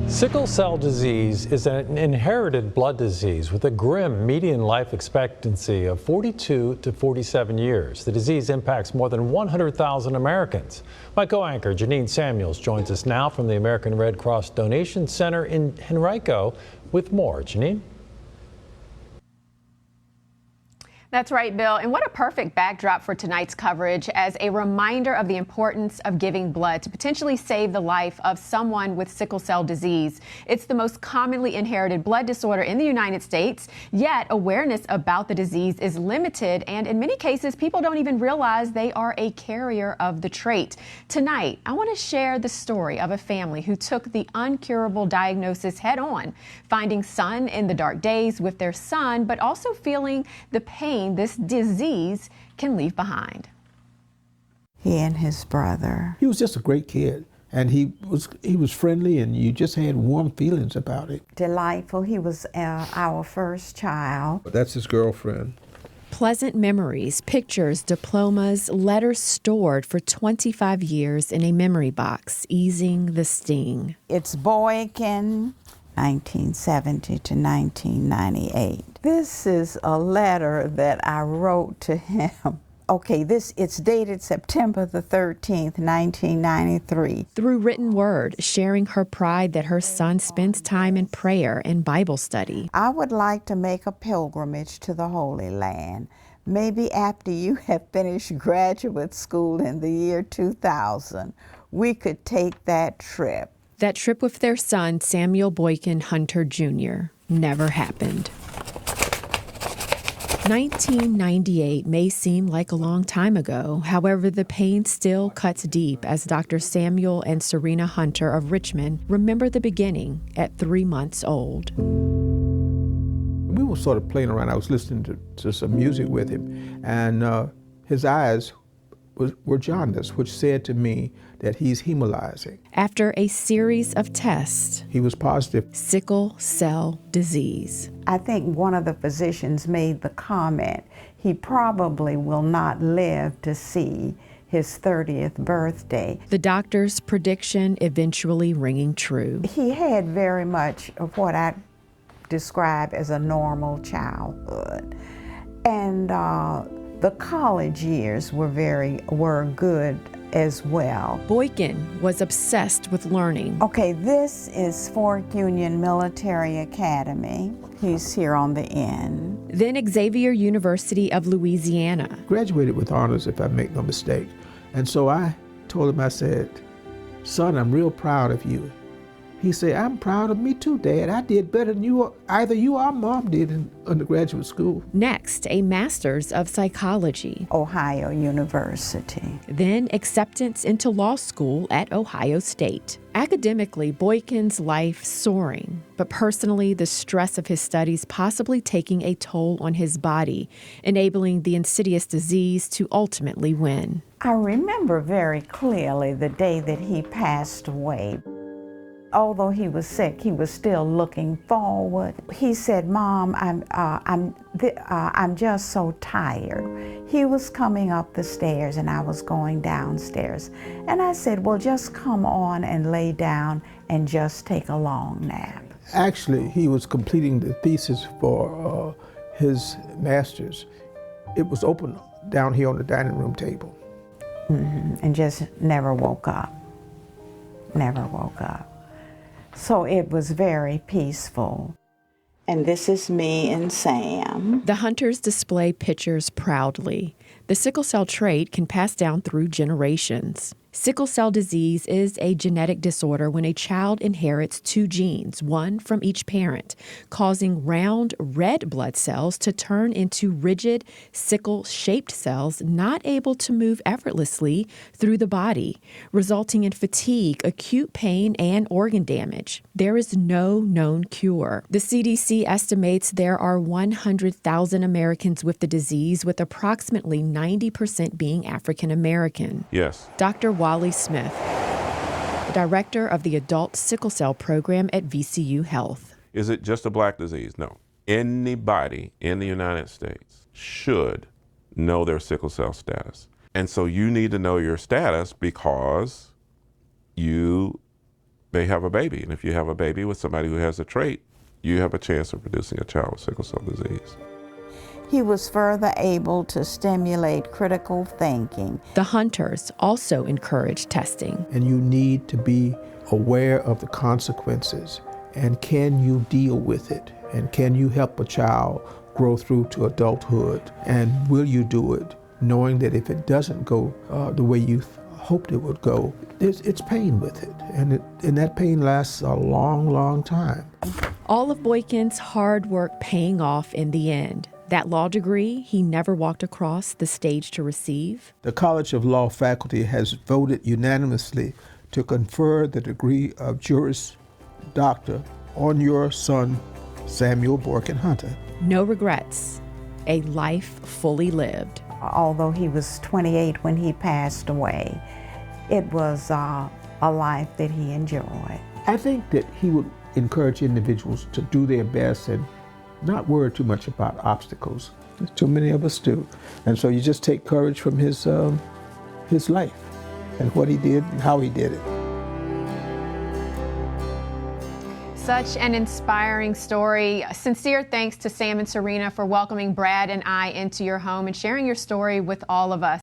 Sickle cell disease is an inherited blood disease with a grim median life expectancy of 42 to 47 years. The disease impacts more than 100,000 Americans. My co-anchor Janine Samuels joins us now from the American Red Cross Donation Center in Henrico with more. Janine? That's right, Bill. And what a perfect backdrop for tonight's coverage as a reminder of the importance of giving blood to potentially save the life of someone with sickle cell disease. It's the most commonly inherited blood disorder in the United States, yet awareness about the disease is limited, and in many cases, people don't even realize they are a carrier of the trait. Tonight, I want to share the story of a family who took the uncurable diagnosis head on, finding sun in the dark days with their son, but also feeling the pain this disease can leave behind. He and his brother. He was just a great kid, and he was friendly, and you just had warm feelings about it. Delightful. He was our first child. That's his girlfriend. Pleasant memories, pictures, diplomas, letters stored for 25 years in a memory box, easing the sting. It's Boykin, 1970 to 1998. This is a letter that I wrote to him. Okay, it's dated September the 13th, 1993. Through written word, sharing her pride that her son spends time in prayer and Bible study. I would like to make a pilgrimage to the Holy Land. Maybe after you have finished graduate school in the year 2000, we could take that trip. That trip with their son, Samuel Boykin Hunter Jr., never happened. 1998 may seem like a long time ago. However, the pain still cuts deep as Dr. Samuel and Serena Hunter of Richmond remember the beginning at 3 months old. We were sort of playing around. I was listening to some music with him, and his eyes were jaundiced, which said to me that he's hemolyzing. After a series of tests, he was positive. Sickle cell disease. I think one of the physicians made the comment, he probably will not live to see his 30th birthday. The doctor's prediction eventually ringing true. He had very much of what I describe as a normal childhood. And the college years were good as well. Boykin was obsessed with learning. Okay, this is Fort Union Military Academy. He's here on the end. Then Xavier University of Louisiana. Graduated with honors, if I make no mistake. And so I told him, I said, son, I'm real proud of you. He said, I'm proud of me too, Dad. I did better than either you or Mom did in undergraduate school. Next, a master's of psychology. Ohio University. Then acceptance into law school at Ohio State. Academically, Boykin's life soaring, but personally, the stress of his studies possibly taking a toll on his body, enabling the insidious disease to ultimately win. I remember very clearly the day that he passed away. Although he was sick, he was still looking forward. He said, Mom, I'm just so tired. He was coming up the stairs and I was going downstairs. And I said, well, just come on and lay down and just take a long nap. Actually, he was completing the thesis for his master's. It was open down here on the dining room table. And just never woke up. Never woke up. So it was very peaceful. And this is me and Sam. The Hunters display pictures proudly. The sickle cell trait can pass down through generations. Sickle cell disease is a genetic disorder when a child inherits 2 genes, one from each parent, causing round red blood cells to turn into rigid sickle-shaped cells not able to move effortlessly through the body, resulting in fatigue, acute pain, and organ damage. There is no known cure. The CDC estimates there are 100,000 Americans with the disease, with approximately 90% being African American. Yes. Dr. Wally Smith, the director of the Adult Sickle Cell Program at VCU Health. Is it just a black disease? No. Anybody in the United States should know their sickle cell status. And so you need to know your status because you they have a baby. And if you have a baby with somebody who has a trait, you have a chance of producing a child with sickle cell disease. He was further able to stimulate critical thinking. The Hunters also encourage testing. And you need to be aware of the consequences. And can you deal with it? And can you help a child grow through to adulthood? And will you do it knowing that if it doesn't go the way you hoped it would go, it's pain with it. And that pain lasts a long, long time. All of Boykin's hard work paying off in the end. That law degree he never walked across the stage to receive. The College of Law faculty has voted unanimously to confer the degree of Juris Doctor on your son, Samuel Boykin Hunter. No regrets, a life fully lived. Although he was 28 when he passed away, it was a life that he enjoyed. I think that he would encourage individuals to do their best and not worry too much about obstacles. Too many of us do. And so you just take courage from his life and what he did and how he did it. Such an inspiring story. Sincere thanks to Sam and Serena for welcoming Brad and I into your home and sharing your story with all of us.